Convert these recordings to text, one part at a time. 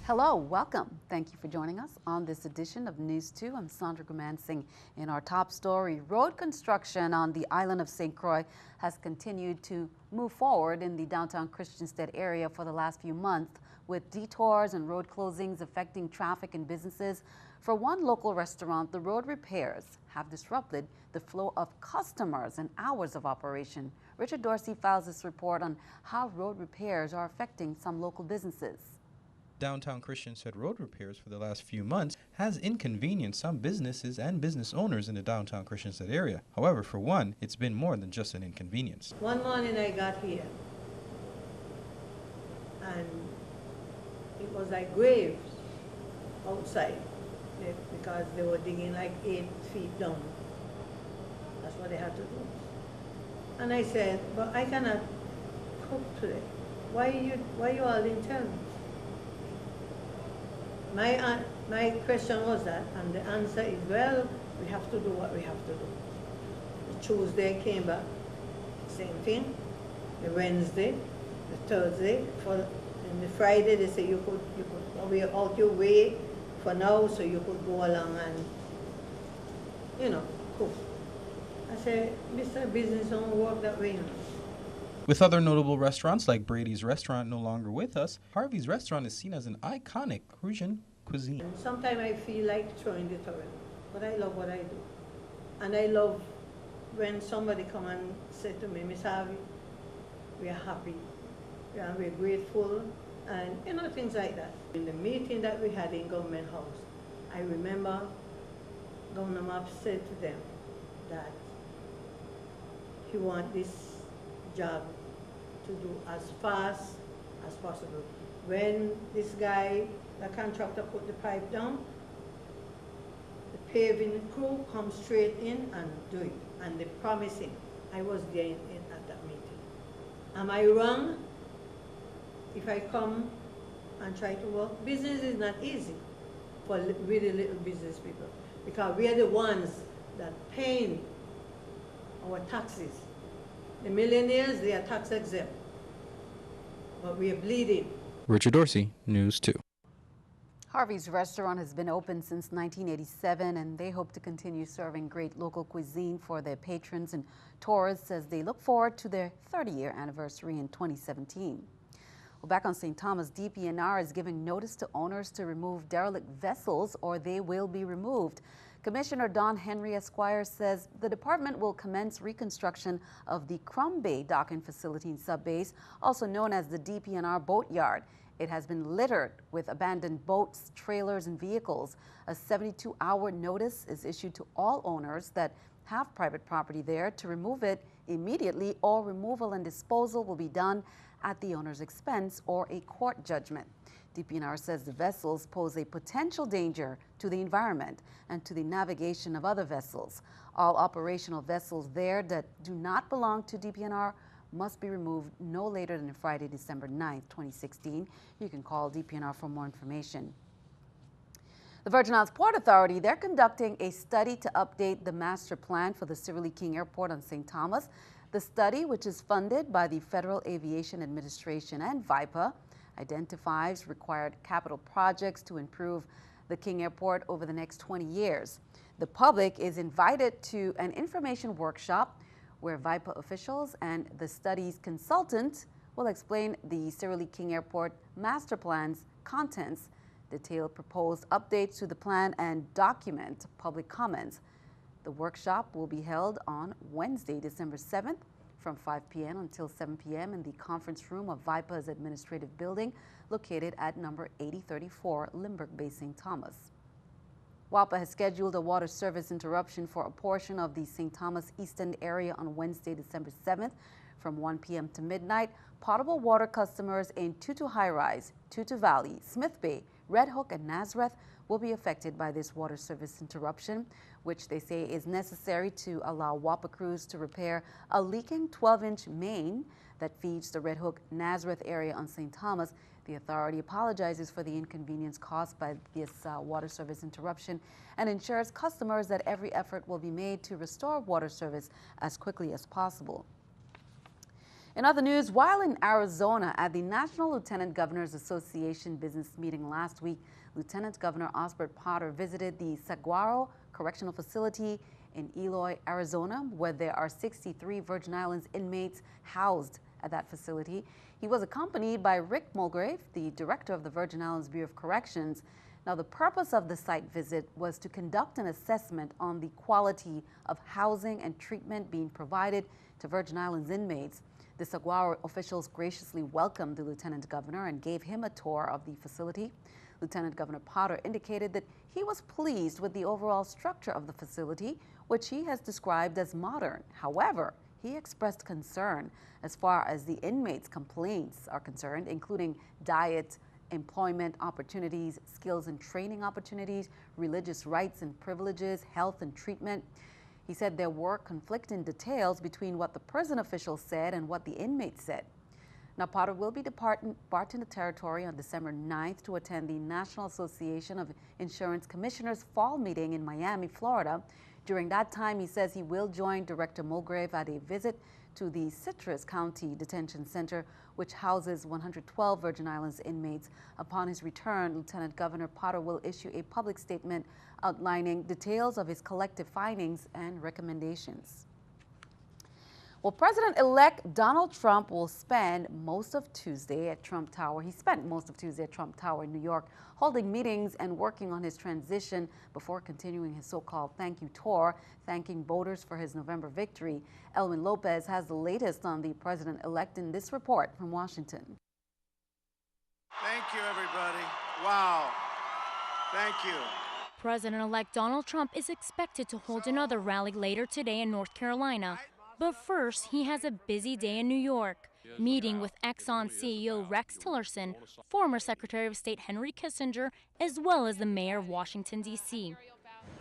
Hello, welcome. Thank you for joining us on this edition of News 2. I'm Sandra Gumansing. In our top story, road construction on the island of St. Croix has continued to move forward in the downtown Christiansted area for the last few months, with detours and road closings affecting traffic and businesses. For one local restaurant, the road repairs have disrupted the flow of customers and hours of operation. Richard Dorsey files this report on how road repairs are affecting some local businesses. Downtown Christiansted road repairs for the last few months has inconvenienced some businesses and business owners in the downtown Christiansted area. However, for one, it's been more than just an inconvenience. One morning I got here and it was like graves outside because they were digging like 8 feet down. That's what they had to do. And I said, but I cannot cook today. Why you all didn't tell me? My question was that, and the answer is, well, we have to do what we have to do. The Tuesday came back, same thing. The Wednesday, the Thursday, and the Friday they say you could be out your way for now, so you could go along and, cook. I said, Mr. Business don't work that way, With other notable restaurants like Brady's Restaurant no longer with us, Harvey's Restaurant is seen as an iconic Crucian cuisine. Sometimes I feel like throwing the towel, but I love what I do. And I love when somebody come and say to me, Miss Harvey, we are happy, and we're grateful, and things like that. In the meeting that we had in Government House, I remember Governor Mapp said to them that he wants this job to do as fast as possible. When this guy, the contractor, put the pipe down, the paving crew come straight in and do it. And they promise him. I was there at that meeting. Am I wrong if I come and try to work? Business is not easy for really little business people, because we are the ones that pay our taxes. The millionaires, they are tax exempt, but we are bleeding. Richard Dorsey, News 2. Harvey's Restaurant has been open since 1987, and they hope to continue serving great local cuisine for their patrons and tourists as they look forward to their 30-year anniversary in 2017. Well, back on St. Thomas, DPNR is giving notice to owners to remove derelict vessels or they will be removed. Commissioner Don Henry Esquire says the department will commence reconstruction of the Crum Bay docking facility in Subbase, also known as the DPNR Boatyard. It has been littered with abandoned boats, trailers, and vehicles. A 72-hour notice is issued to all owners that have private property there to remove it immediately, or removal and disposal will be done at the owner's expense or a court judgment. DPNR says the vessels pose a potential danger to the environment and to the navigation of other vessels. All operational vessels there that do not belong to DPNR must be removed no later than Friday, December 9th, 2016. You can call DPNR for more information. The Virgin Islands Port Authority, they're conducting a study to update the master plan for the Cyril E. King Airport on St. Thomas. The study, which is funded by the Federal Aviation Administration and VIPA, identifies required capital projects to improve the King Airport over the next 20 years. The public is invited to an information workshop where VIPA officials and the study's consultant will explain the Cyril E. King Airport master plan's contents, detail proposed updates to the plan, and document public comments. The workshop will be held on Wednesday, December 7th from 5 p.m. until 7 p.m. in the conference room of VIPA's administrative building located at number 8034 Limburg Bay, St. Thomas. WAPA has scheduled a water service interruption for a portion of the St. Thomas East End area on Wednesday, December 7th from 1 p.m. to midnight. Potable water customers in Tutu High Rise, Tutu Valley, Smith Bay, Red Hook, and Nazareth will be affected by this water service interruption, which they say is necessary to allow WAPA crews to repair a leaking 12-inch main that feeds the Red Hook Nazareth area on St. Thomas. The authority apologizes for the inconvenience caused by this water service interruption and ensures customers that every effort will be made to restore water service as quickly as possible. In other news, while in Arizona at the National Lieutenant Governors Association business meeting last week, Lieutenant Governor Osbert Potter visited the Saguaro Correctional Facility in Eloy, Arizona, where there are 63 Virgin Islands inmates housed at that facility. He was accompanied by Rick Mulgrave, the director of the Virgin Islands Bureau of Corrections. Now, the purpose of the site visit was to conduct an assessment on the quality of housing and treatment being provided to Virgin Islands inmates. The Saguaro officials graciously welcomed the Lieutenant Governor and gave him a tour of the facility. Lieutenant Governor Potter indicated that he was pleased with the overall structure of the facility, which he has described as modern. However, he expressed concern as far as the inmates' complaints are concerned, including diet, employment opportunities, skills and training opportunities, religious rights and privileges, health and treatment. He said there were conflicting details between what the prison officials said and what the inmates said. Now, Potter will be departing the territory on December 9th to attend the National Association of Insurance Commissioners fall meeting in Miami, Florida. During that time, he says he will join Director Mulgrave at a visit to the Citrus County Detention Center, which houses 112 Virgin Islands inmates. Upon his return, Lieutenant Governor Potter will issue a public statement outlining details of his collective findings and recommendations. Well, President-elect Donald Trump will spend most of Tuesday at Trump Tower. He spent most of Tuesday at Trump Tower in New York, holding meetings and working on his transition before continuing his so-called thank you tour, thanking voters for his November victory. Elwin Lopez has the latest on the president-elect in this report from Washington. Thank you, everybody. Wow. Thank you. President-elect Donald Trump is expected to hold another rally later today in North Carolina. But first, he has a busy day in New York, meeting with Exxon CEO Rex Tillerson, former Secretary of State Henry Kissinger, as well as the mayor of Washington, D.C.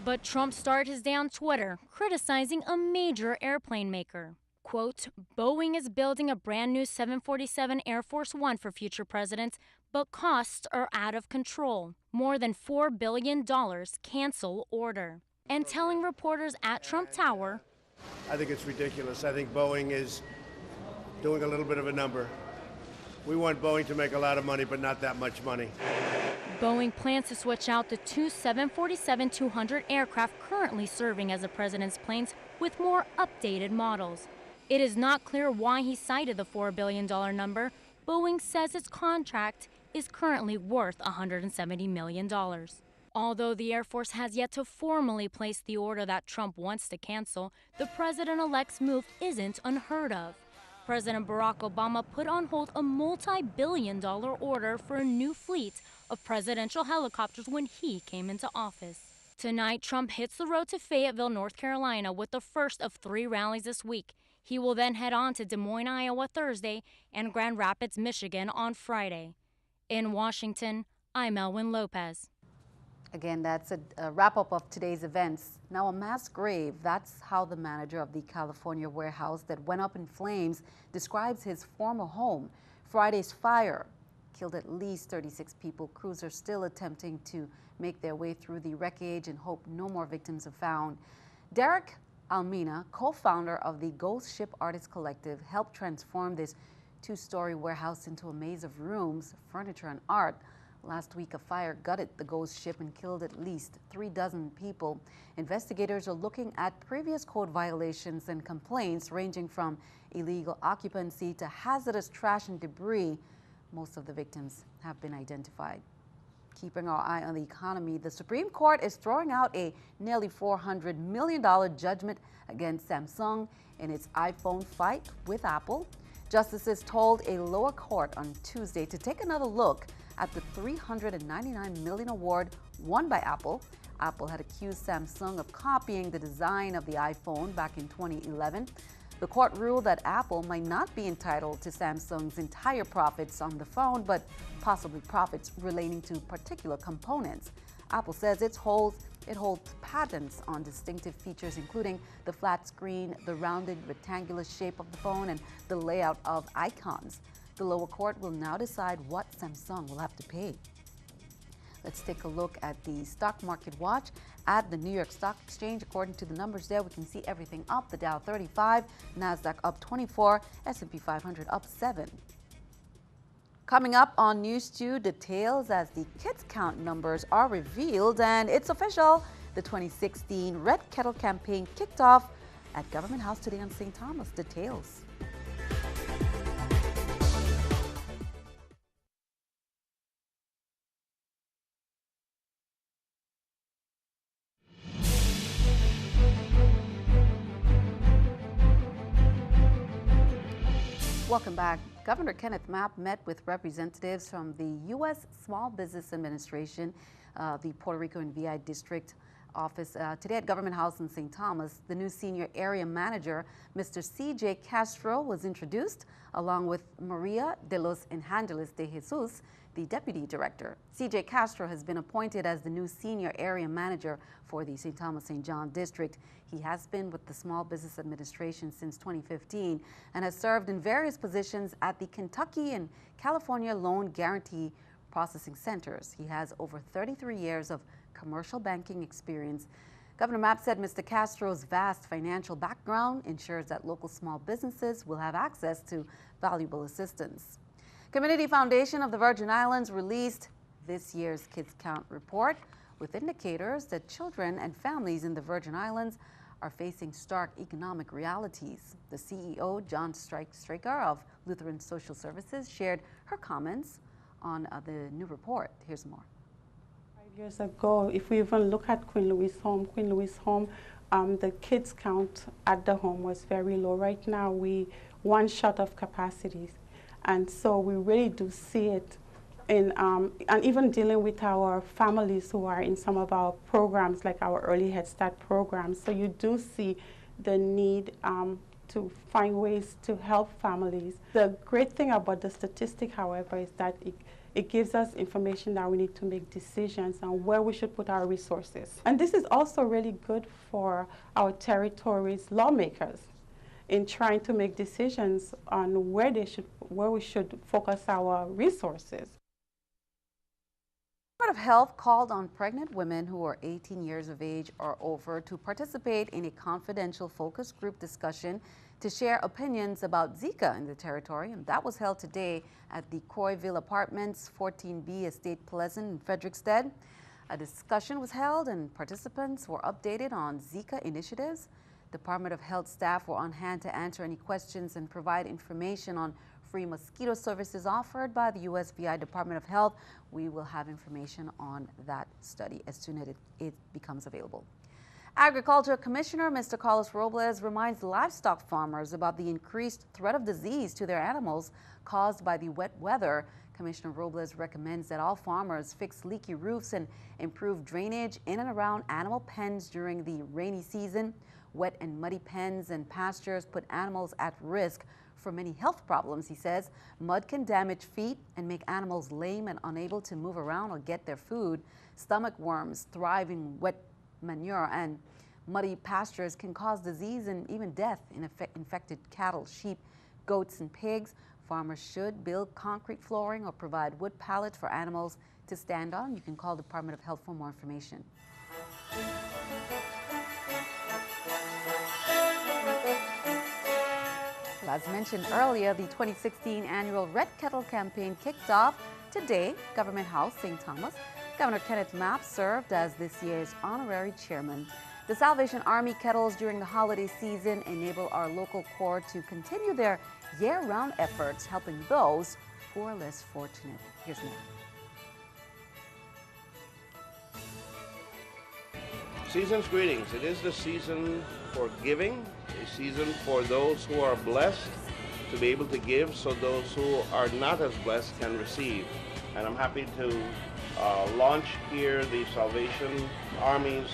But Trump started his day on Twitter, criticizing a major airplane maker. Quote, Boeing is building a brand new 747 Air Force One for future presidents, but costs are out of control. More than $4 billion, cancel order. And telling reporters at Trump Tower, I think it's ridiculous. I think Boeing is doing a little bit of a number. We want Boeing to make a lot of money, but not that much money. Boeing plans to switch out the two 747-200 aircraft currently serving as the president's planes with more updated models. It is not clear why he cited the $4 billion number. Boeing says its contract is currently worth $170 million. Although the Air Force has yet to formally place the order that Trump wants to cancel, the president-elect's move isn't unheard of. President Barack Obama put on hold a multi-billion-dollar order for a new fleet of presidential helicopters when he came into office. Tonight, Trump hits the road to Fayetteville, North Carolina, with the first of 3 rallies this week. He will then head on to Des Moines, Iowa, Thursday, and Grand Rapids, Michigan, on Friday. In Washington, I'm Elwin Lopez. Again, that's a wrap-up of today's events. Now, a mass grave, that's how the manager of the California warehouse that went up in flames describes his former home. Friday's fire killed at least 36 people. Crews are still attempting to make their way through the wreckage and hope no more victims are found. Derek Almina, co-founder of the Ghost Ship Artists Collective, helped transform this 2-story warehouse into a maze of rooms, furniture, and art. Last week, a fire gutted the ghost ship and killed at least 36 people. Investigators are looking at previous code violations and complaints ranging from illegal occupancy to hazardous trash and debris. Most of the victims have been identified. Keeping our eye on the economy, the Supreme Court is throwing out a nearly $400 million judgment against Samsung in its iPhone fight with Apple. Justices told a lower court on Tuesday to take another look at the $399 million award won by Apple. Apple had accused Samsung of copying the design of the iPhone back in 2011. The court ruled that Apple might not be entitled to Samsung's entire profits on the phone, but possibly profits relating to particular components. Apple says it holds patents on distinctive features, including the flat screen, the rounded rectangular shape of the phone, and the layout of icons. The lower court will now decide what Samsung will have to pay. Let's take a look at the stock market watch at the New York Stock Exchange. According to the numbers there, we can see everything up. The Dow 35, NASDAQ up 24, S&P 500 up 7. Coming up on News 2, details as the kids count numbers are revealed, and it's official. The 2016 Red Kettle campaign kicked off at Government House today on St. Thomas. Details. Welcome back. Governor Kenneth Mapp met with representatives from the U.S. Small Business Administration, the Puerto Rico and VI District Office today at Government House in St. Thomas. The new senior area manager, Mr. C.J. Castro, was introduced along with Maria de los Angeles de Jesus, the deputy director. C.J. Castro has been appointed as the new senior area manager for the St. Thomas-St. John district. He has been with the Small Business Administration since 2015 and has served in various positions at the Kentucky and California Loan Guarantee Processing Centers. He has over 33 years of commercial banking experience. Governor Mapp said Mr. Castro's vast financial background ensures that local small businesses will have access to valuable assistance. Community Foundation of the Virgin Islands released this year's Kids Count report with indicators that children and families in the Virgin Islands are facing stark economic realities. The CEO, John Straker of Lutheran Social Services, shared her comments on the new report. Here's more. 5 years ago, if we even look at Queen Louise Home, the kids count at the home was very low. Right now, we one short of capacities. And so we really do see it in, and even dealing with our families who are in some of our programs, like our early Head Start programs. So you do see the need to find ways to help families. The great thing about the statistic, however, is that it gives us information that we need to make decisions on where we should put our resources. And this is also really good for our territories' lawmakers in trying to make decisions on where we should focus our resources. The Department of Health called on pregnant women who are 18 years of age or over to participate in a confidential focus group discussion to share opinions about Zika in the territory, and that was held today at the Croyville Apartments, 14B Estate Pleasant in Frederickstead. A discussion was held and participants were updated on Zika initiatives. Department of Health staff were on hand to answer any questions and provide information on free mosquito services offered by the USVI Department of Health. We will have information on that study as soon as it becomes available. Agriculture Commissioner Mr. Carlos Robles reminds livestock farmers about the increased threat of disease to their animals caused by the wet weather. Commissioner Robles recommends that all farmers fix leaky roofs and improve drainage in and around animal pens during the rainy season. Wet and muddy pens and pastures put animals at risk for many health problems, he says. Mud can damage feet and make animals lame and unable to move around or get their food. Stomach worms thrive in wet manure, and muddy pastures can cause disease and even death in infected cattle, sheep, goats, and pigs. Farmers should build concrete flooring or provide wood pallets for animals to stand on. You can call the Department of Health for more information. As mentioned earlier, the 2016 annual Red Kettle campaign kicked off today, Government House, St. Thomas. Governor Kenneth Mapp served as this year's honorary chairman. The Salvation Army kettles during the holiday season enable our local corps to continue their year-round efforts, helping those who are less fortunate. Here's more. Season's greetings. It is the season for giving, a season for those who are blessed to be able to give so those who are not as blessed can receive. And I'm happy to launch here the Salvation Army's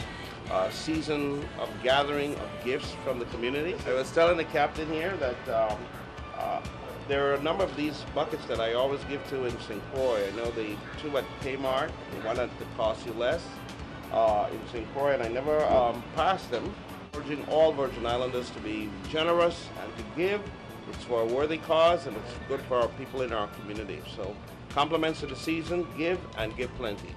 season of gathering of gifts from the community. I was telling the captain here that there are a number of these buckets that I always give to in St. Croix. I know the two at Kmart, the one at the Cost You Less in St. Croix, and I never pass them. Urging all Virgin Islanders to be generous and to give. It's for a worthy cause and it's good for our people in our community. So compliments to the season, give and give plenty.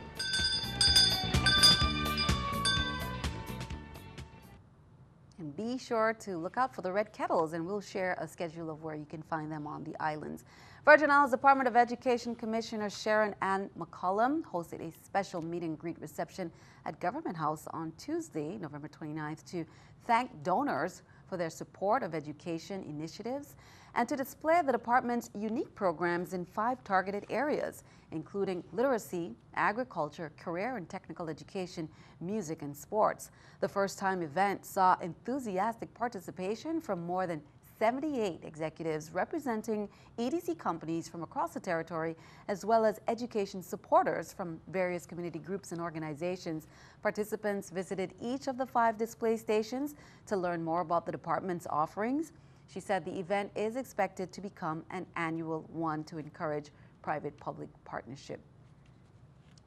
sure to look out for the red kettles, and we'll share a schedule of where you can find them on the islands. Virgin Islands Department of Education Commissioner Sharon Ann McCollum hosted a special meet and greet reception at Government House on Tuesday, November 29th, to thank donors for their support of education initiatives and to display the department's unique programs in 5 targeted areas, including literacy, agriculture, career and technical education, music, and sports. The first-time event saw enthusiastic participation from more than 78 executives representing EDC companies from across the territory, as well as education supporters from various community groups and organizations. Participants visited each of the 5 display stations to learn more about the department's offerings. She said the event is expected to become an annual one to encourage private-public partnership.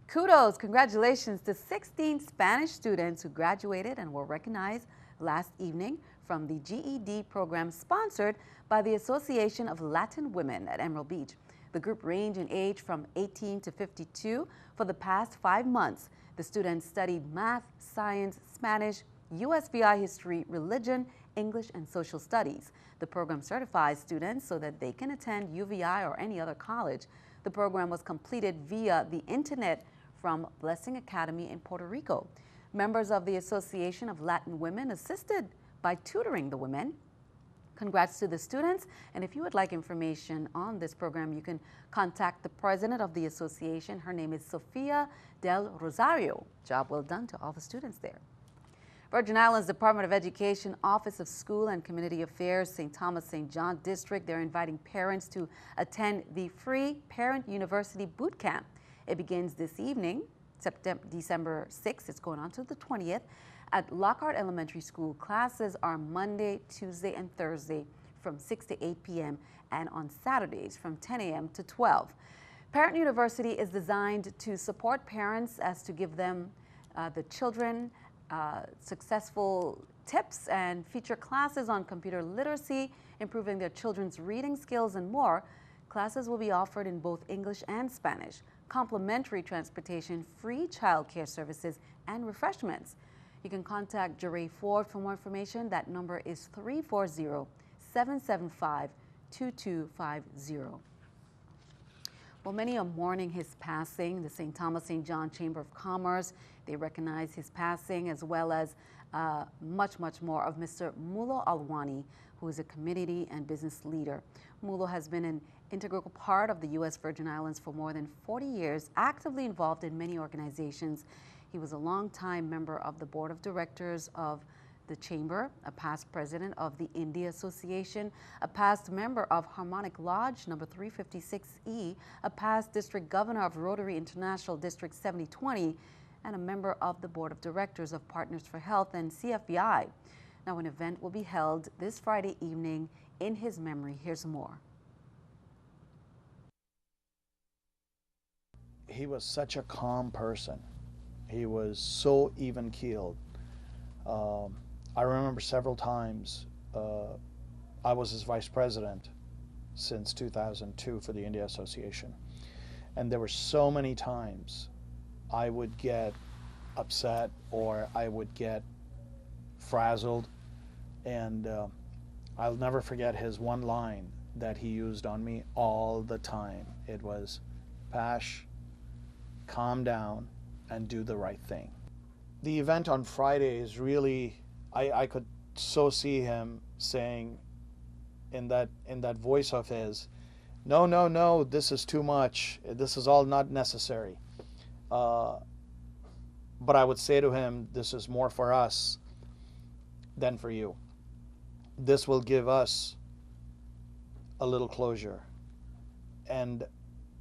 Kudos, congratulations to 16 Spanish students who graduated and were recognized last evening from the GED program sponsored by the Association of Latin Women at Emerald Beach. The group ranged in age from 18 to 52. For the past 5 months, the students studied math, science, Spanish, USVI history, religion, English, and social studies. The program certifies students so that they can attend UVI or any other college. The program was completed via the internet from Blessing Academy in Puerto Rico. Members of the Association of Latin Women assisted by tutoring the women. Congrats to the students, and if you would like information on this program, you can contact the president of the association. Her name is Sofia del Rosario. Job well done to all the students there. Virgin Islands Department of Education, Office of School and Community Affairs, St. Thomas St. John District, they're inviting parents to attend the free Parent University Boot Camp. It begins this evening, December 6th. It's going on to the 20th. At Lockhart Elementary School, classes are Monday, Tuesday, and Thursday from 6 to 8 p.m. and on Saturdays from 10 a.m. to 12. Parent University is designed to support parents as to give them the children successful tips and feature classes on computer literacy, improving their children's reading skills, and more. Classes will be offered in both English and Spanish, complimentary transportation, free childcare services, and refreshments. You can contact Jeray Ford for more information. That number is 340-775-2250. Well, many are mourning his passing. The St. Thomas St. John Chamber of Commerce, they recognize his passing, as well as much more of Mr. Mulo Alwani, who is a community and business leader. Mulo has been an integral part of the U.S. Virgin Islands for more than 40 years, actively involved in many organizations. He was a longtime member of the board of directors of the Chamber, a past president of the India Association, a past member of Harmonic Lodge number 356E, a past district governor of Rotary International District 7020, and a member of the board of directors of Partners for Health and CFBI. Now, an event will be held this Friday evening in his memory. Here's more. He was such a calm person. He was so even-keeled. I remember several times I was his vice president since 2002 for the India Association. And there were so many times I would get upset or I would get frazzled. And I'll never forget his one line that he used on me all the time. It was, "Pash, calm down and do the right thing." The event on Friday is really, I could so see him saying in that voice of his, no, this is too much. This is all not necessary. But I would say to him, this is more for us than for you. This will give us a little closure. And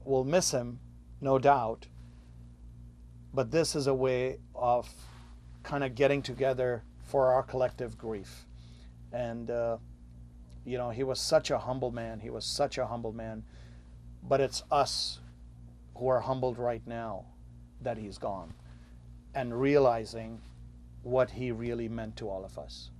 we'll miss him, no doubt. But this is a way of kind of getting together for our collective grief. And, you know, he was such a humble man. He was such a humble man. But it's us who are humbled right now that he's gone and realizing what he really meant to all of us.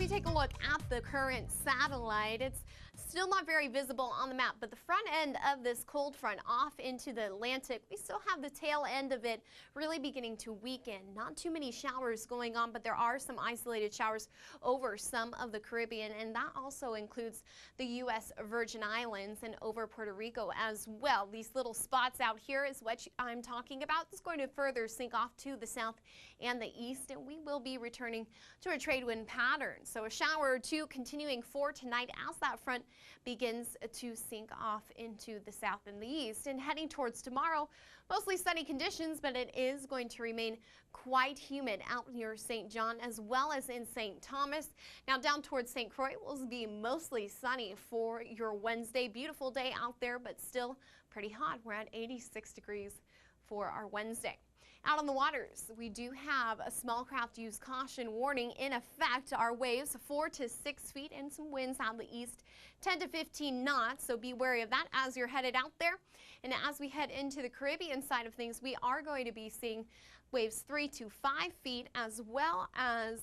take a look at the current satellite, it's still not very visible on the map, but the front end of this cold front off into the Atlantic, we still have the tail end of it really beginning to weaken. Not too many showers going on, but there are some isolated showers over some of the Caribbean, and that also includes the U.S. Virgin Islands and over Puerto Rico as well. These little spots out here is what I'm talking about. It's going to further sink off to the south and the east, and we will be returning to a trade wind pattern. So a shower or two continuing for tonight as that front begins to sink off into the south and the east. And heading towards tomorrow, mostly sunny conditions, but it is going to remain quite humid out near St. John as well as in St. Thomas. Now down towards St. Croix will be mostly sunny for your Wednesday. Beautiful day out there, but still pretty hot. We're at 86 degrees for our Wednesday. Out on the waters, we do have a small craft use caution warning in effect. Our waves 4 to 6 feet and some winds out the east 10 to 15 knots. So be wary of that as you're headed out there. And as we head into the Caribbean side of things, we are going to be seeing waves 3 to 5 feet as well as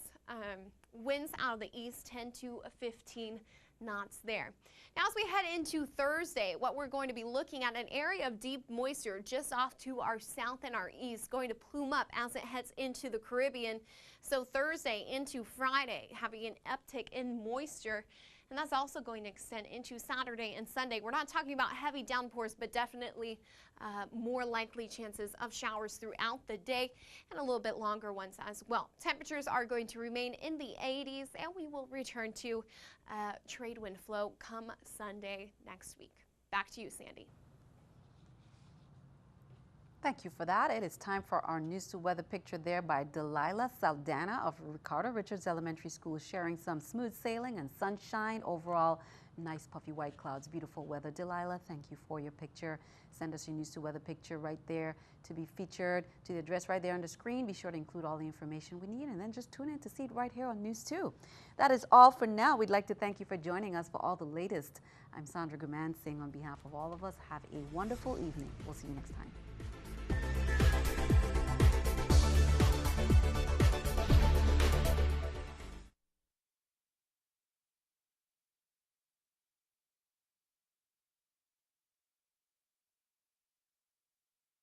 winds out of the east 10 to 15 knots there. Now as we head into Thursday, what we're going to be looking at an area of deep moisture just off to our south and our east, going to plume up as it heads into the Caribbean. So Thursday into Friday, having an uptick in moisture, and that's also going to extend into Saturday and Sunday. We're not talking about heavy downpours, but definitely more likely chances of showers throughout the day and a little bit longer ones as well. Temperatures are going to remain in the 80s, and we will return to trade wind flow come Sunday next week. Back to you, Sandy. Thank you for that. It is time for our News 2 weather picture there by Delilah Saldana of Ricardo Richards Elementary School, sharing some smooth sailing and sunshine. Overall, nice puffy white clouds, beautiful weather. Delilah, thank you for your picture. Send us your News 2 weather picture right there to be featured to the address right there on the screen. Be sure to include all the information we need, and then just tune in to see it right here on News 2. That is all for now. We'd like to thank you for joining us for all the latest. I'm Sandra Guman saying on behalf of all of us, have a wonderful evening. We'll see you next time.